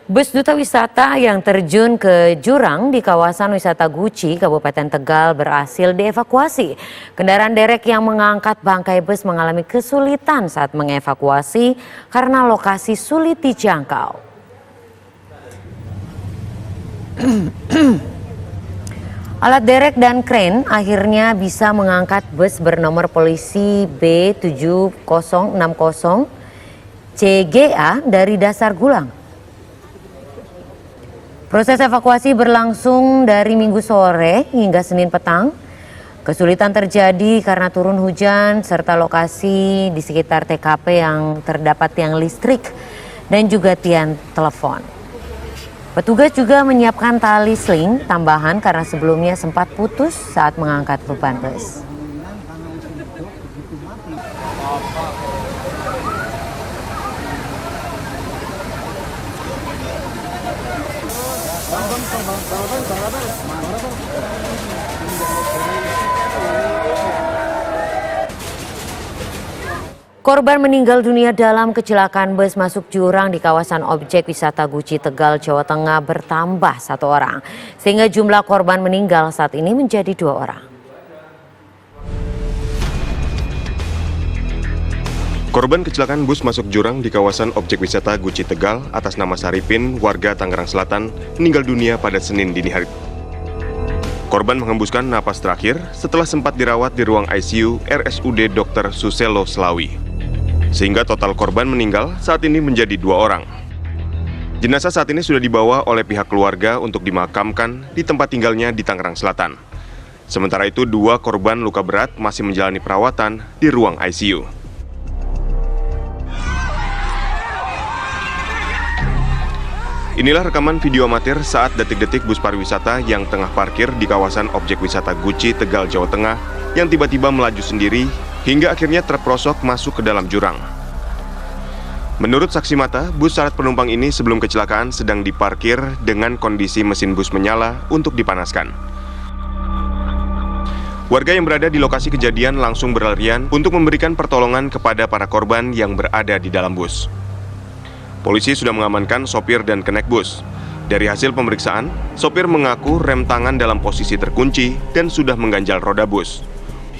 Bus duta wisata yang terjun ke jurang di kawasan wisata Guci, Kabupaten Tegal berhasil dievakuasi. Kendaraan derek yang mengangkat bangkai bus mengalami kesulitan saat mengevakuasi karena lokasi sulit dijangkau. Alat derek dan kren akhirnya bisa mengangkat bus bernomor polisi B7060 CGA dari dasar Gulang. Proses evakuasi berlangsung dari Minggu sore hingga Senin petang. Kesulitan terjadi karena turun hujan serta lokasi di sekitar TKP yang terdapat tiang listrik dan juga tiang telepon. Petugas juga menyiapkan tali sling tambahan karena sebelumnya sempat putus saat mengangkat beban bus. Korban meninggal dunia dalam kecelakaan bus masuk jurang di kawasan objek wisata Guci Tegal, Jawa Tengah bertambah 1 orang. Sehingga jumlah korban meninggal saat ini menjadi 2 orang. Korban kecelakaan bus masuk jurang di kawasan objek wisata Guci Tegal atas nama Saripin, warga Tangerang Selatan, meninggal dunia pada Senin dini hari. Korban menghembuskan napas terakhir setelah sempat dirawat di ruang ICU RSUD Dr. Suselo Slawi. Sehingga total korban meninggal saat ini menjadi 2 orang. Jenazah saat ini sudah dibawa oleh pihak keluarga untuk dimakamkan di tempat tinggalnya di Tangerang Selatan. Sementara itu 2 korban luka berat masih menjalani perawatan di ruang ICU. Inilah rekaman video amatir saat detik-detik bus pariwisata yang tengah parkir di kawasan objek wisata Guci, Tegal, Jawa Tengah yang tiba-tiba melaju sendiri hingga akhirnya terperosok masuk ke dalam jurang. Menurut saksi mata, bus syarat penumpang ini sebelum kecelakaan sedang diparkir dengan kondisi mesin bus menyala untuk dipanaskan. Warga yang berada di lokasi kejadian langsung berlarian untuk memberikan pertolongan kepada para korban yang berada di dalam bus. Polisi sudah mengamankan sopir dan kenek bus. Dari hasil pemeriksaan, sopir mengaku rem tangan dalam posisi terkunci dan sudah mengganjal roda bus.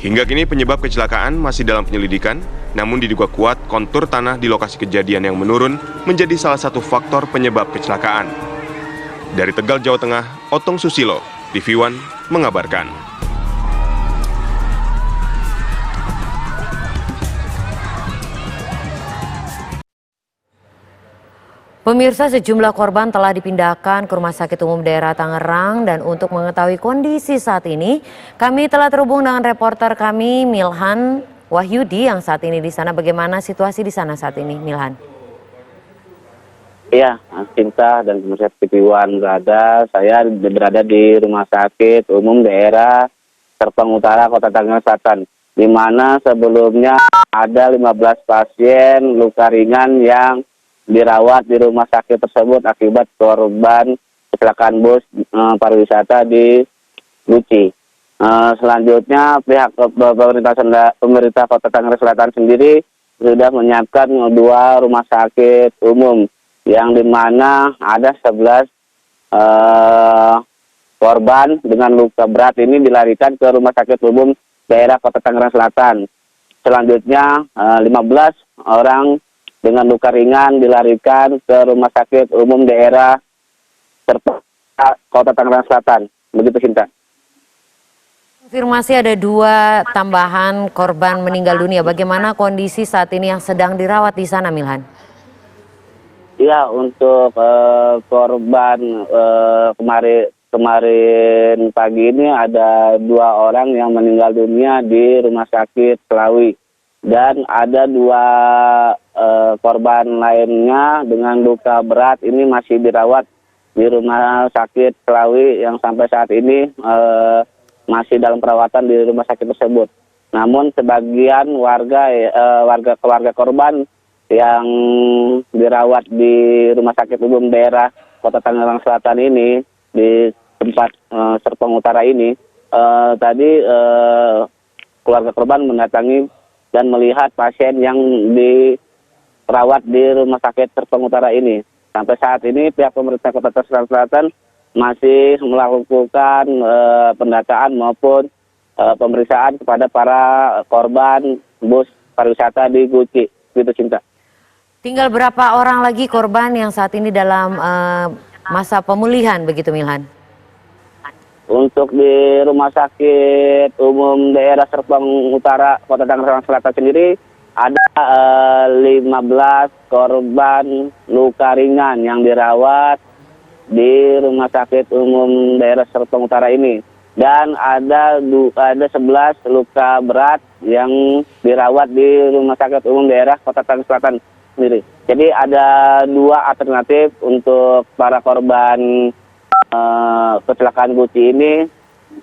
Hingga kini penyebab kecelakaan masih dalam penyelidikan, namun diduga kuat kontur tanah di lokasi kejadian yang menurun menjadi salah satu faktor penyebab kecelakaan. Dari Tegal, Jawa Tengah, Otong Susilo, TV One mengabarkan. Pemirsa, sejumlah korban telah dipindahkan ke Rumah Sakit Umum Daerah Tangerang dan untuk mengetahui kondisi saat ini, kami telah terhubung dengan reporter kami Milhan Wahyudi yang saat ini di sana. Bagaimana situasi di sana saat ini, Milhan? Iya, Cinta dan pemirsa TV One saya berada di Rumah Sakit Umum Daerah Serpong Utara, Kota Tangerang Selatan, di mana sebelumnya ada 15 pasien luka ringan yang dirawat di rumah sakit tersebut akibat korban kecelakaan bus pariwisata di Guci. Selanjutnya pihak pemerintah Kota Tangerang Selatan sendiri sudah menyiapkan 2 rumah sakit umum yang dimana ada 11 korban dengan luka berat ini dilarikan ke Rumah Sakit Umum Daerah Kota Tangerang Selatan. Selanjutnya 15 orang dengan luka ringan dilarikan ke Rumah Sakit Umum Daerah Kota Tangerang Selatan. Begitu, Cinta. Konfirmasi ada 2 tambahan korban meninggal dunia. Bagaimana kondisi saat ini yang sedang dirawat di sana, Milhan? Ya, untuk korban kemarin pagi ini ada 2 orang yang meninggal dunia di Rumah Sakit Slawi. Dan ada 2 korban lainnya dengan luka berat ini masih dirawat di Rumah Sakit Slawi yang sampai saat ini masih dalam perawatan di rumah sakit tersebut. Namun sebagian keluarga korban yang dirawat di Rumah Sakit Umum Daerah Kota Tangerang Selatan ini di tempat Serpong Utara ini tadi keluarga korban mendatangi dan melihat pasien yang dirawat di Rumah Sakit Serpong Utara ini. Sampai saat ini pihak pemerintah Kota Tangerang Selatan masih melakukan pendataan maupun pemeriksaan kepada para korban bus pariwisata di Guci. Gitu, Cinta. Tinggal berapa orang lagi korban yang saat ini dalam masa pemulihan begitu Milhan? Untuk di Rumah Sakit Umum Daerah Serpong Utara Kota Tangerang Selatan sendiri ada 15 korban luka ringan yang dirawat di Rumah Sakit Umum Daerah Serpong Utara ini. Dan ada 11 luka berat yang dirawat di Rumah Sakit Umum Daerah Kota Tangerang Selatan sendiri. Jadi ada 2 alternatif untuk para korban kecelakaan Guci ini.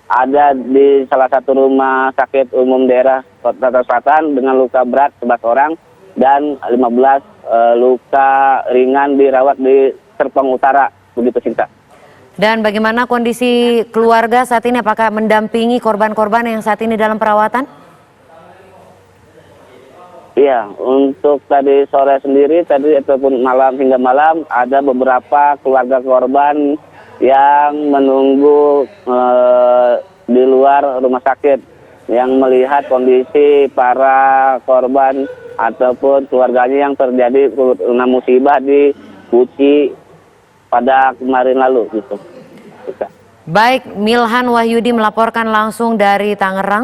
Ada di salah satu rumah sakit umum daerah Kota Tangerang Selatan dengan luka berat 11 orang dan 15 luka ringan dirawat di Serpong Utara. Begitu, Cinta. Dan bagaimana kondisi keluarga saat ini? Apakah mendampingi korban-korban yang saat ini dalam perawatan? Iya, untuk tadi sore sendiri, tadi ataupun malam hingga malam, ada beberapa keluarga korban yang menunggu di luar rumah sakit, yang melihat kondisi para korban ataupun keluarganya yang terjadi musibah di Guci pada kemarin lalu. Gitu. Baik, Milhan Wahyudi melaporkan langsung dari Tangerang.